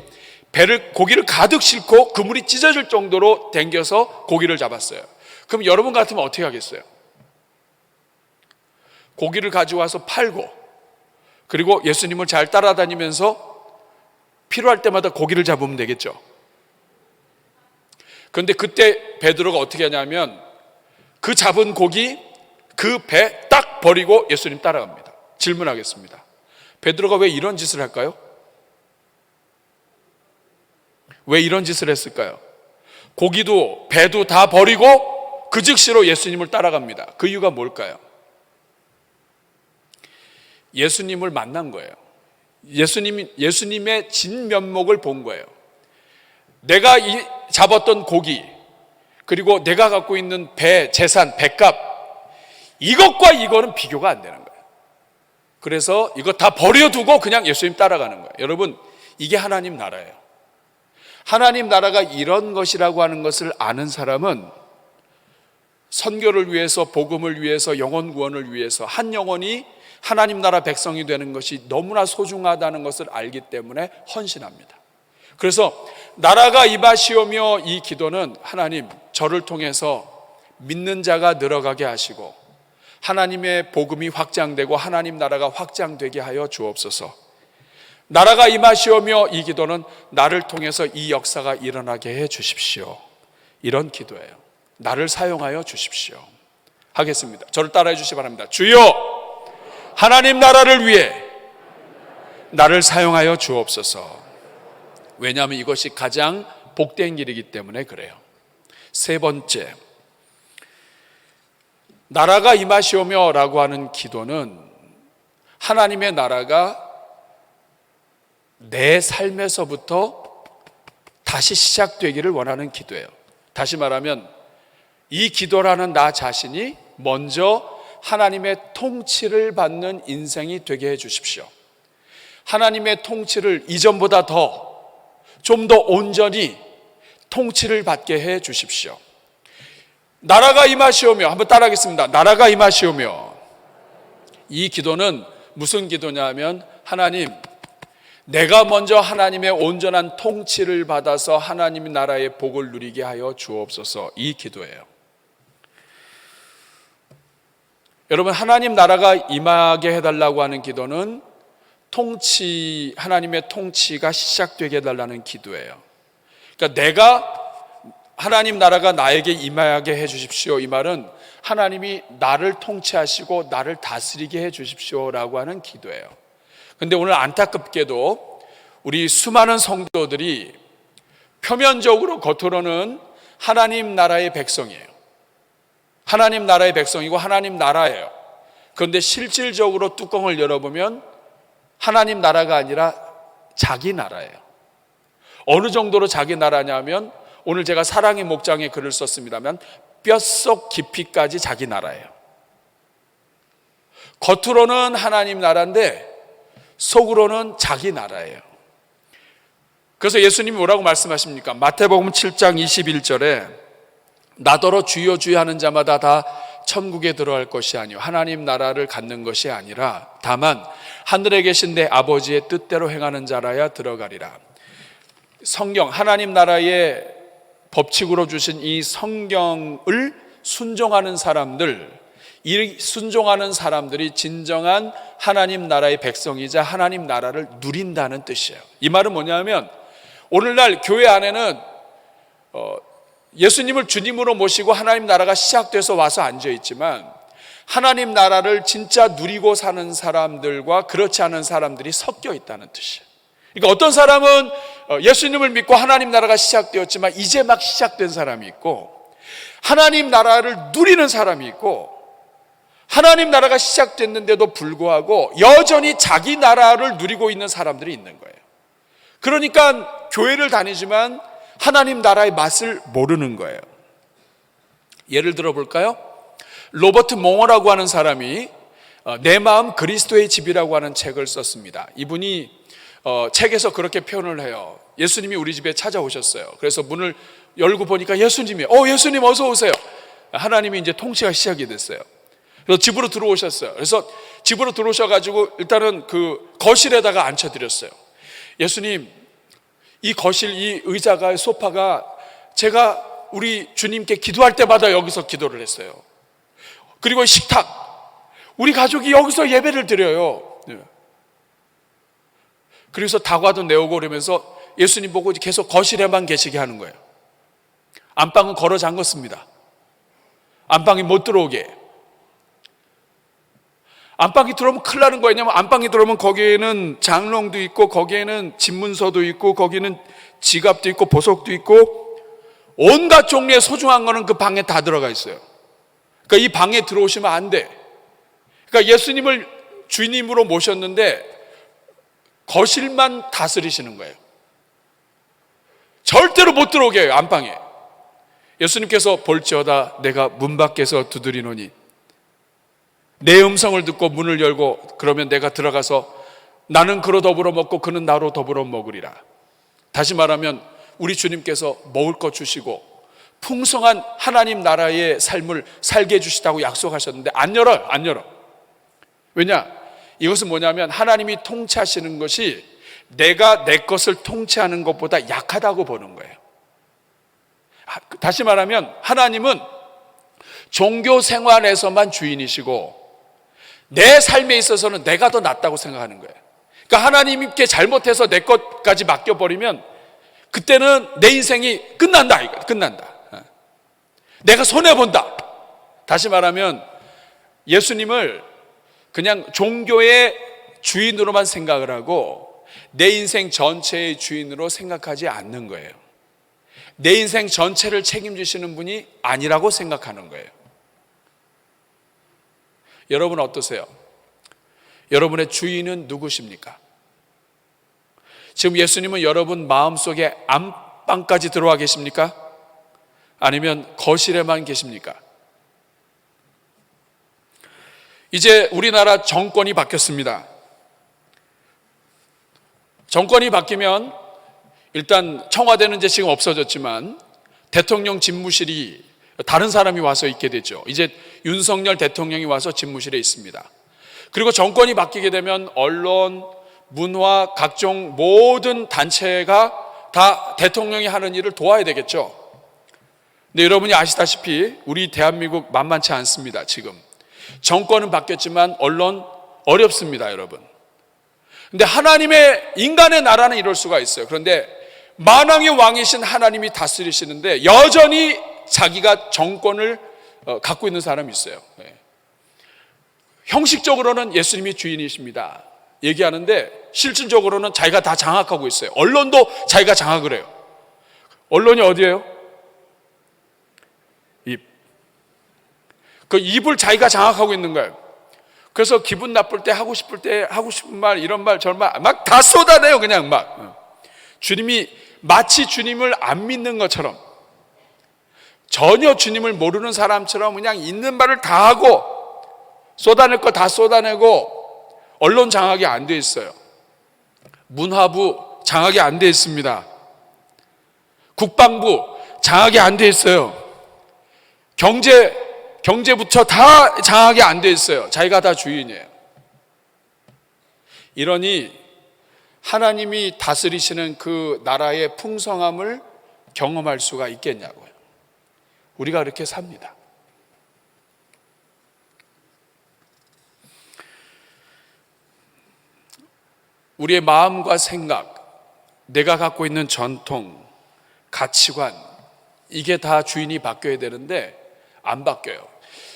고기를 가득 싣고 그물이 찢어질 정도로 당겨서 고기를 잡았어요. 그럼 여러분 같으면 어떻게 하겠어요? 고기를 가져와서 팔고 그리고 예수님을 잘 따라다니면서 필요할 때마다 고기를 잡으면 되겠죠. 그런데 그때 베드로가 어떻게 하냐면 그 잡은 고기 그 배 딱 버리고 예수님 따라갑니다. 질문하겠습니다. 베드로가 왜 이런 짓을 할까요? 왜 이런 짓을 했을까요? 고기도 배도 다 버리고 그 즉시로 예수님을 따라갑니다. 그 이유가 뭘까요? 예수님을 만난 거예요. 예수님의 진면목을 본 거예요. 내가 잡았던 고기 그리고 내가 갖고 있는 배, 재산, 배값 이것과 이거는 비교가 안 되는 거예요. 그래서 이거 다 버려두고 그냥 예수님 따라가는 거예요. 여러분 이게 하나님 나라예요. 하나님 나라가 이런 것이라고 하는 것을 아는 사람은 선교를 위해서 복음을 위해서 영혼 구원을 위해서 한 영혼이 하나님 나라 백성이 되는 것이 너무나 소중하다는 것을 알기 때문에 헌신합니다. 그래서 나라가 임하시오며 이 기도는 하나님 저를 통해서 믿는 자가 늘어가게 하시고 하나님의 복음이 확장되고 하나님 나라가 확장되게 하여 주옵소서. 나라가 임하시오며 이 기도는 나를 통해서 이 역사가 일어나게 해 주십시오. 이런 기도예요. 나를 사용하여 주십시오. 하겠습니다. 저를 따라해 주시기 바랍니다. 주여 하나님 나라를 위해 나를 사용하여 주옵소서. 왜냐하면 이것이 가장 복된 길이기 때문에 그래요. 세 번째, 나라가 임하시오며 라고 하는 기도는 하나님의 나라가 내 삶에서부터 다시 시작되기를 원하는 기도예요. 다시 말하면 이 기도라는 나 자신이 먼저 하나님의 통치를 받는 인생이 되게 해 주십시오. 하나님의 통치를 이전보다 좀 더 온전히 통치를 받게 해 주십시오. 나라가 임하시오며, 한번 따라하겠습니다. 나라가 임하시오며. 이 기도는 무슨 기도냐면, 하나님, 내가 먼저 하나님의 온전한 통치를 받아서 하나님 나라의 복을 누리게 하여 주옵소서. 이 기도예요. 여러분, 하나님 나라가 임하게 해달라고 하는 기도는 하나님의 통치가 시작되게 해달라는 기도예요. 그러니까 내가 하나님 나라가 나에게 임하게 해 주십시오. 이 말은 하나님이 나를 통치하시고 나를 다스리게 해 주십시오라고 하는 기도예요. 근데 오늘 안타깝게도 우리 수많은 성도들이 표면적으로 겉으로는 하나님 나라의 백성이에요. 하나님 나라의 백성이고 하나님 나라예요. 그런데 실질적으로 뚜껑을 열어보면 하나님 나라가 아니라 자기 나라예요. 어느 정도로 자기 나라냐면, 오늘 제가 사랑의 목장에 글을 썼습니다만 뼛속 깊이까지 자기 나라예요. 겉으로는 하나님 나라인데 속으로는 자기 나라예요. 그래서 예수님이 뭐라고 말씀하십니까? 마태복음 7장 21절에 나더러 주여 주여 하는 자마다 다 천국에 들어갈 것이 아니요 하나님 나라를 갖는 것이 아니라 다만 하늘에 계신 내 아버지의 뜻대로 행하는 자라야 들어가리라. 성경, 하나님 나라의 법칙으로 주신 이 성경을 순종하는 사람들, 이 순종하는 사람들이 진정한 하나님 나라의 백성이자 하나님 나라를 누린다는 뜻이에요. 이 말은 뭐냐면, 오늘날 교회 안에는 예수님을 주님으로 모시고 하나님 나라가 시작돼서 와서 앉아있지만, 하나님 나라를 진짜 누리고 사는 사람들과 그렇지 않은 사람들이 섞여 있다는 뜻이에요. 그러니까 어떤 사람은 예수님을 믿고 하나님 나라가 시작되었지만 이제 막 시작된 사람이 있고, 하나님 나라를 누리는 사람이 있고, 하나님 나라가 시작됐는데도 불구하고 여전히 자기 나라를 누리고 있는 사람들이 있는 거예요. 그러니까 교회를 다니지만 하나님 나라의 맛을 모르는 거예요. 예를 들어 볼까요? 로버트 몽어라고 하는 사람이 내 마음 그리스도의 집이라고 하는 책을 썼습니다. 이분이 책에서 그렇게 표현을 해요. 예수님이 우리 집에 찾아오셨어요. 그래서 문을 열고 보니까 예수님 어서 오세요. 하나님이 이제 통치가 시작이 됐어요. 그래서 집으로 들어오셨어요. 그래서 집으로 들어오셔가지고 일단은 그 거실에다가 앉혀드렸어요. 예수님, 이 거실, 이 의자가, 소파가 제가 우리 주님께 기도할 때마다 여기서 기도를 했어요. 그리고 식탁, 우리 가족이 여기서 예배를 드려요. 그래서 다과도 내오고 그러면서 예수님 보고 계속 거실에만 계시게 하는 거예요. 안방은 걸어 잠궜습니다. 안방에 못 들어오게. 안방에 들어오면 큰일 나는 거예요. 왜냐면 안방에 들어오면 거기에는 장롱도 있고, 거기에는 집문서도 있고, 거기는 지갑도 있고, 보석도 있고, 온갖 종류의 소중한 거는 그 방에 다 들어가 있어요. 그러니까 이 방에 들어오시면 안 돼. 그러니까 예수님을 주님으로 모셨는데 거실만 다스리시는 거예요. 절대로 못 들어오게 해요, 안방에. 예수님께서 볼지어다 내가 문 밖에서 두드리노니 내 음성을 듣고 문을 열고 그러면 내가 들어가서 나는 그로 더불어 먹고 그는 나로 더불어 먹으리라. 다시 말하면 우리 주님께서 먹을 것 주시고 풍성한 하나님 나라의 삶을 살게 해주시다고 약속하셨는데 안 열어. 왜냐? 이것은 뭐냐면 하나님이 통치하시는 것이 내가 내 것을 통치하는 것보다 약하다고 보는 거예요. 다시 말하면 하나님은 종교 생활에서만 주인이시고 내 삶에 있어서는 내가 더 낫다고 생각하는 거예요. 그러니까 하나님께 잘못해서 내 것까지 맡겨버리면 그때는 내 인생이 끝난다. 내가 손해본다. 다시 말하면 예수님을 그냥 종교의 주인으로만 생각을 하고 내 인생 전체의 주인으로 생각하지 않는 거예요. 내 인생 전체를 책임지시는 분이 아니라고 생각하는 거예요. 여러분 어떠세요? 여러분의 주인은 누구십니까? 지금 예수님은 여러분 마음속에 안방까지 들어와 계십니까? 아니면 거실에만 계십니까? 이제 우리나라 정권이 바뀌었습니다. 정권이 바뀌면 일단 청와대는 이제 지금 없어졌지만 대통령 집무실이 다른 사람이 와서 있게 되죠. 이제 윤석열 대통령이 와서 집무실에 있습니다. 그리고 정권이 바뀌게 되면 언론, 문화, 각종 모든 단체가 다 대통령이 하는 일을 도와야 되겠죠. 근데 여러분이 아시다시피 우리 대한민국 만만치 않습니다. 지금 정권은 바뀌었지만 언론 어렵습니다, 여러분. 근데 하나님의 인간의 나라는 이럴 수가 있어요. 그런데 만왕의 왕이신 하나님이 다스리시는데 여전히 자기가 정권을 갖고 있는 사람이 있어요. 형식적으로는 예수님이 주인이십니다 얘기하는데 실질적으로는 자기가 다 장악하고 있어요. 언론도 자기가 장악을 해요. 언론이 어디예요? 입. 그 입을 자기가 장악하고 있는 거예요. 그래서 기분 나쁠 때 하고 싶을 때 하고 싶은 말, 이런 말 저런 말 막 다 쏟아내요. 그냥 막 주님이 마치 주님을 안 믿는 것처럼, 전혀 주님을 모르는 사람처럼 그냥 있는 말을 다 하고 쏟아낼 거 다 쏟아내고, 언론 장악이 안 돼 있어요. 문화부 장악이 안 돼 있습니다. 국방부 장악이 안 돼 있어요. 경제부처 다 장악이 안 돼 있어요. 자기가 다 주인이에요. 이러니 하나님이 다스리시는 그 나라의 풍성함을 경험할 수가 있겠냐고요. 우리가 그렇게 삽니다. 우리의 마음과 생각, 내가 갖고 있는 전통, 가치관, 이게 다 주인이 바뀌어야 되는데 안 바뀌어요.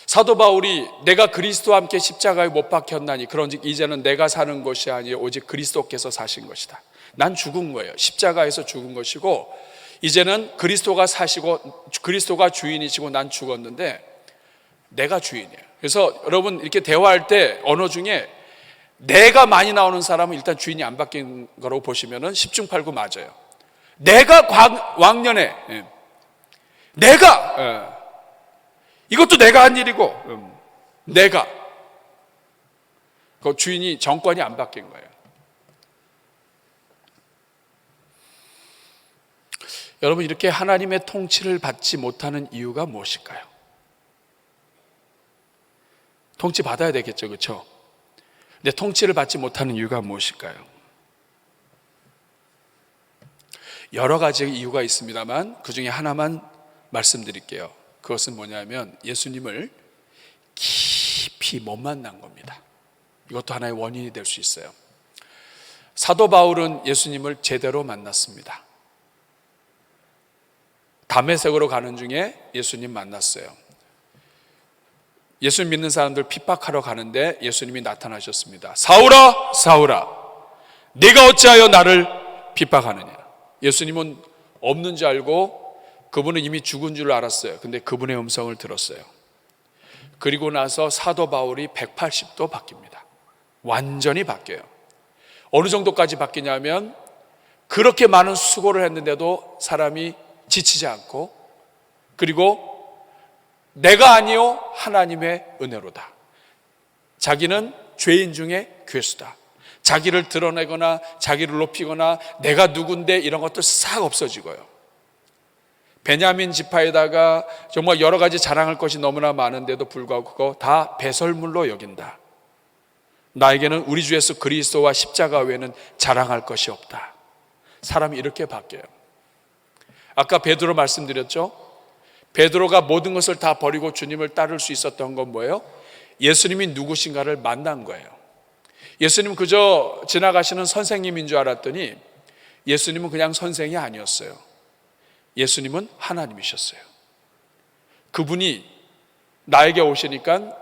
사도 바울이 내가 그리스도와 함께 십자가에 못 박혔나니 그런즉 이제는 내가 사는 것이 아니요 오직 그리스도께서 사신 것이다. 난 죽은 거예요. 십자가에서 죽은 것이고 이제는 그리스도가 사시고 그리스도가 주인이시고 난 죽었는데 내가 주인이에요. 그래서 여러분 이렇게 대화할 때 언어 중에 내가 많이 나오는 사람은 일단 주인이 안 바뀐 거라고 보시면은 10중 8구 맞아요. 내가 왕년에 내가 이것도 내가 한 일이고 내가 그 주인이 정권이 안 바뀐 거예요. 여러분 이렇게 하나님의 통치를 받지 못하는 이유가 무엇일까요? 통치 받아야 되겠죠, 그렇죠? 근데 통치를 받지 못하는 이유가 무엇일까요? 여러 가지 이유가 있습니다만 그 중에 하나만 말씀드릴게요. 그것은 뭐냐면 예수님을 깊이 못 만난 겁니다. 이것도 하나의 원인이 될 수 있어요. 사도 바울은 예수님을 제대로 만났습니다. 다메섹으로 가는 중에 예수님 만났어요. 예수님 믿는 사람들 핍박하러 가는데 예수님이 나타나셨습니다. 사울아, 사울아, 네가 어찌하여 나를 핍박하느냐. 예수님은 없는 줄 알고 그분은 이미 죽은 줄 알았어요. 근데 그분의 음성을 들었어요. 그리고 나서 사도 바울이 180도 바뀝니다. 완전히 바뀌어요. 어느 정도까지 바뀌냐면 그렇게 많은 수고를 했는데도 사람이 지치지 않고, 그리고 내가 아니요 하나님의 은혜로다. 자기는 죄인 중에 괴수다. 자기를 드러내거나 자기를 높이거나 내가 누군데 이런 것들 싹 없어지고요. 베냐민 지파에다가 정말 여러 가지 자랑할 것이 너무나 많은데도 불구하고 그거 다 배설물로 여긴다. 나에게는 우리 주 예수 그리스도와 십자가 외에는 자랑할 것이 없다. 사람이 이렇게 바뀌어요. 아까 베드로 말씀드렸죠? 베드로가 모든 것을 다 버리고 주님을 따를 수 있었던 건 뭐예요? 예수님이 누구신가를 만난 거예요. 예수님은 그저 지나가시는 선생님인 줄 알았더니 예수님은 그냥 선생이 아니었어요. 예수님은 하나님이셨어요. 그분이 나에게 오시니까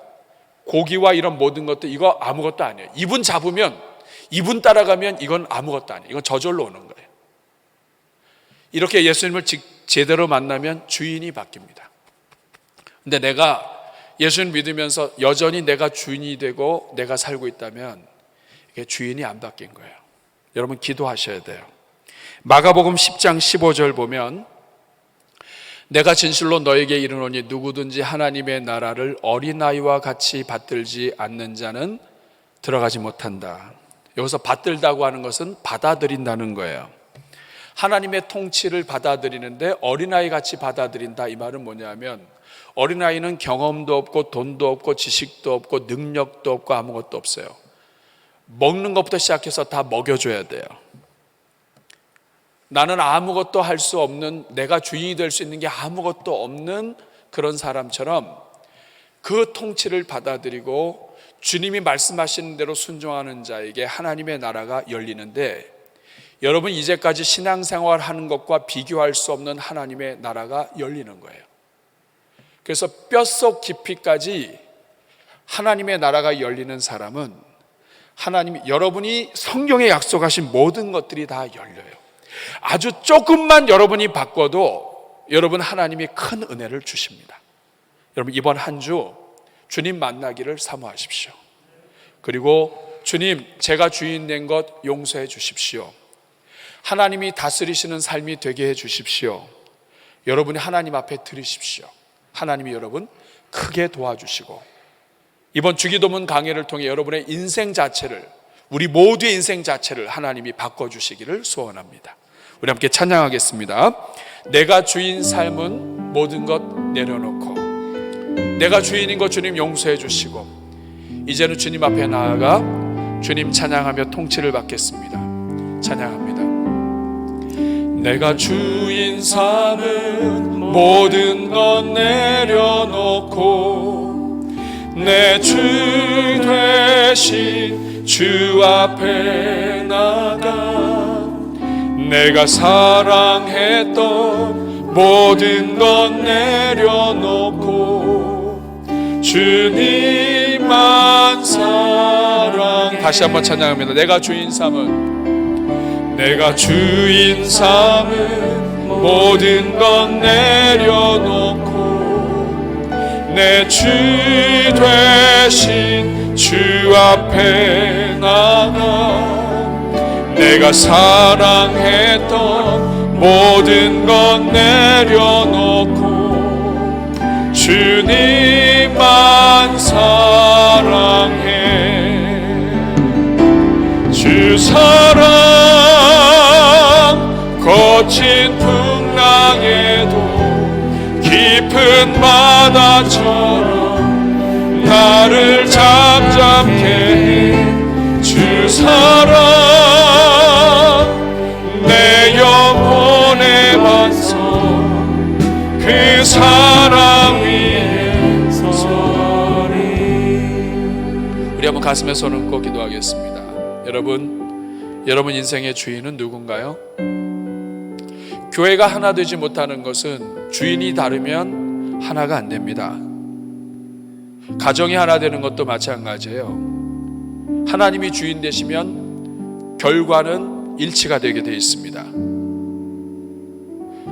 고기와 이런 모든 것도 이거 아무것도 아니에요. 이분 잡으면, 이분 따라가면 이건 아무것도 아니에요. 이건 저절로 오는 거예요. 이렇게 예수님을 제대로 만나면 주인이 바뀝니다. 근데 내가 예수님 믿으면서 여전히 내가 주인이 되고 내가 살고 있다면 이게 주인이 안 바뀐 거예요. 여러분 기도하셔야 돼요. 마가복음 10장 15절 보면 내가 진실로 너에게 이르노니 누구든지 하나님의 나라를 어린아이와 같이 받들지 않는 자는 들어가지 못한다. 여기서 받들다고 하는 것은 받아들인다는 거예요. 하나님의 통치를 받아들이는데 어린아이 같이 받아들인다, 이 말은 뭐냐면 어린아이는 경험도 없고 돈도 없고 지식도 없고 능력도 없고 아무것도 없어요. 먹는 것부터 시작해서 다 먹여줘야 돼요. 나는 아무것도 할 수 없는, 내가 주인이 될 수 있는 게 아무것도 없는 그런 사람처럼 그 통치를 받아들이고 주님이 말씀하시는 대로 순종하는 자에게 하나님의 나라가 열리는데, 여러분 이제까지 신앙생활 하는 것과 비교할 수 없는 하나님의 나라가 열리는 거예요. 그래서 뼛속 깊이까지 하나님의 나라가 열리는 사람은 여러분이 성경에 약속하신 모든 것들이 다 열려요. 아주 조금만 여러분이 바꿔도 여러분 하나님이 큰 은혜를 주십니다. 여러분 이번 한 주 주님 만나기를 사모하십시오. 그리고 주님, 제가 주인 된 것 용서해 주십시오. 하나님이 다스리시는 삶이 되게 해 주십시오. 여러분이 하나님 앞에 드리십시오. 하나님이 여러분 크게 도와주시고 이번 주기도문 강해를 통해 여러분의 인생 자체를, 우리 모두의 인생 자체를 하나님이 바꿔주시기를 소원합니다. 우리 함께 찬양하겠습니다. 내가 주인 삶은 모든 것 내려놓고, 내가 주인인 것 주님 용서해 주시고 이제는 주님 앞에 나아가 주님 찬양하며 통치를 받겠습니다. 찬양합니다. 내가 주인 삼은 모든 것 내려놓고 내 주 되신 주 앞에 나가 내가 사랑했던 모든 것 내려놓고 주님만 사랑. 다시 한번 찬양합니다. 내가 주인 삼은 모든 것 내려놓고 내 주 되신 주 앞에 나가 내가 사랑했던 모든 것 내려놓고 주님만 사랑해. 주 사랑 거친 풍랑에도 깊은 바다처럼 나를 잠잠케 해. 주 사랑 내 영혼의 반석 그 사랑 위에 서리. 우리 한번 가슴에 손 얹고 기도하겠습니다. 여러분 인생의 주인은 누군가요? 교회가 하나 되지 못하는 것은 주인이 다르면 하나가 안 됩니다. 가정이 하나 되는 것도 마찬가지예요. 하나님이 주인 되시면 결과는 일치가 되게 되어 있습니다.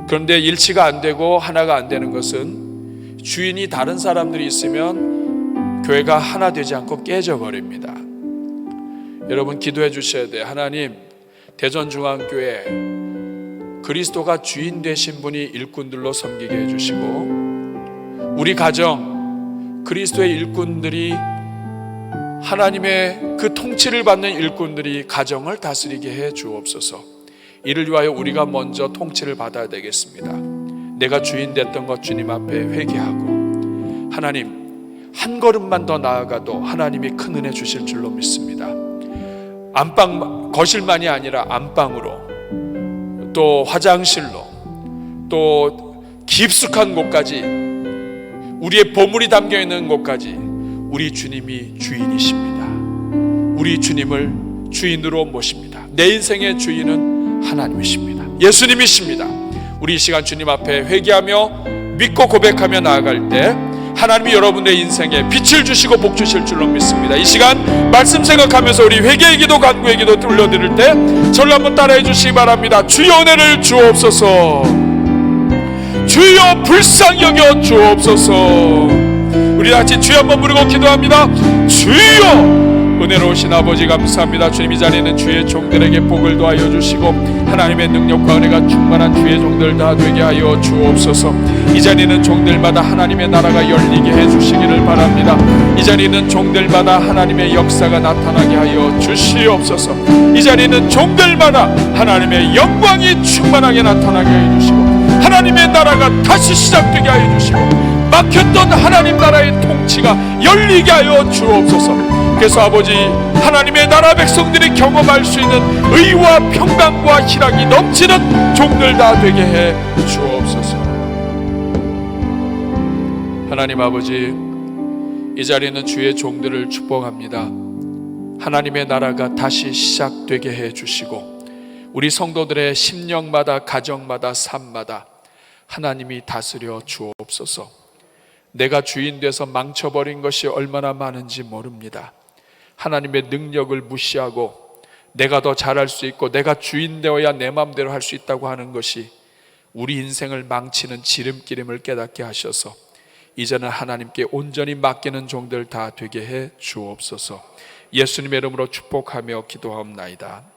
그런데 일치가 안 되고 하나가 안 되는 것은 주인이 다른 사람들이 있으면 교회가 하나 되지 않고 깨져버립니다. 여러분 기도해 주셔야 돼요. 하나님, 대전중앙교회 그리스도가 주인 되신 분이 일꾼들로 섬기게 해주시고 우리 가정 그리스도의 일꾼들이, 하나님의 그 통치를 받는 일꾼들이 가정을 다스리게 해 주옵소서. 이를 위하여 우리가 먼저 통치를 받아야 되겠습니다. 내가 주인 됐던 것 주님 앞에 회개하고 하나님 한 걸음만 더 나아가도 하나님이 큰 은혜 주실 줄로 믿습니다. 안방, 거실만이 아니라 안방으로, 또 화장실로, 또 깊숙한 곳까지, 우리의 보물이 담겨 있는 곳까지 우리 주님이 주인이십니다. 우리 주님을 주인으로 모십니다. 내 인생의 주인은 하나님이십니다. 예수님이십니다. 우리 이 시간 주님 앞에 회개하며 믿고 고백하며 나아갈 때 하나님이 여러분의 인생에 빛을 주시고 복 주실 줄로 믿습니다. 이 시간 말씀 생각하면서 우리 회개의 기도, 간구의 기도 들려드릴 때 저를 한번 따라해 주시기 바랍니다. 주여 은혜를 주옵소서. 주여 불쌍히 여겨 주옵소서. 우리 같이 주여 한번 부르고 기도합니다. 주여 은혜로우신 아버지 감사합니다. 주님, 이 자리는 주의 종들에게 복을 더하여 주시고 하나님의 능력과 은혜가 충만한 주의 종들 다 되게 하여 주옵소서. 이 자리는 종들마다 하나님의 나라가 열리게 해주시기를 바랍니다. 이 자리는 종들마다 하나님의 역사가 나타나게 하여 주시옵소서. 이 자리는 종들마다 하나님의 영광이 충만하게 나타나게 해주시고 하나님의 나라가 다시 시작되게 하여 주시고 막혔던 하나님 나라의 통치가 열리게 하여 주옵소서. 그래서 아버지, 하나님의 나라 백성들이 경험할 수 있는 의와 평강과 희락이 넘치는 종들 다 되게 해 주옵소서. 하나님 아버지, 이 자리는 주의 종들을 축복합니다. 하나님의 나라가 다시 시작되게 해 주시고 우리 성도들의 심령마다 가정마다 삶마다 하나님이 다스려 주옵소서. 내가 주인 돼서 망쳐버린 것이 얼마나 많은지 모릅니다. 하나님의 능력을 무시하고 내가 더 잘할 수 있고 내가 주인 되어야 내 마음대로 할 수 있다고 하는 것이 우리 인생을 망치는 지름길임을 깨닫게 하셔서 이제는 하나님께 온전히 맡기는 종들 다 되게 해 주옵소서. 예수님의 이름으로 축복하며 기도하옵나이다.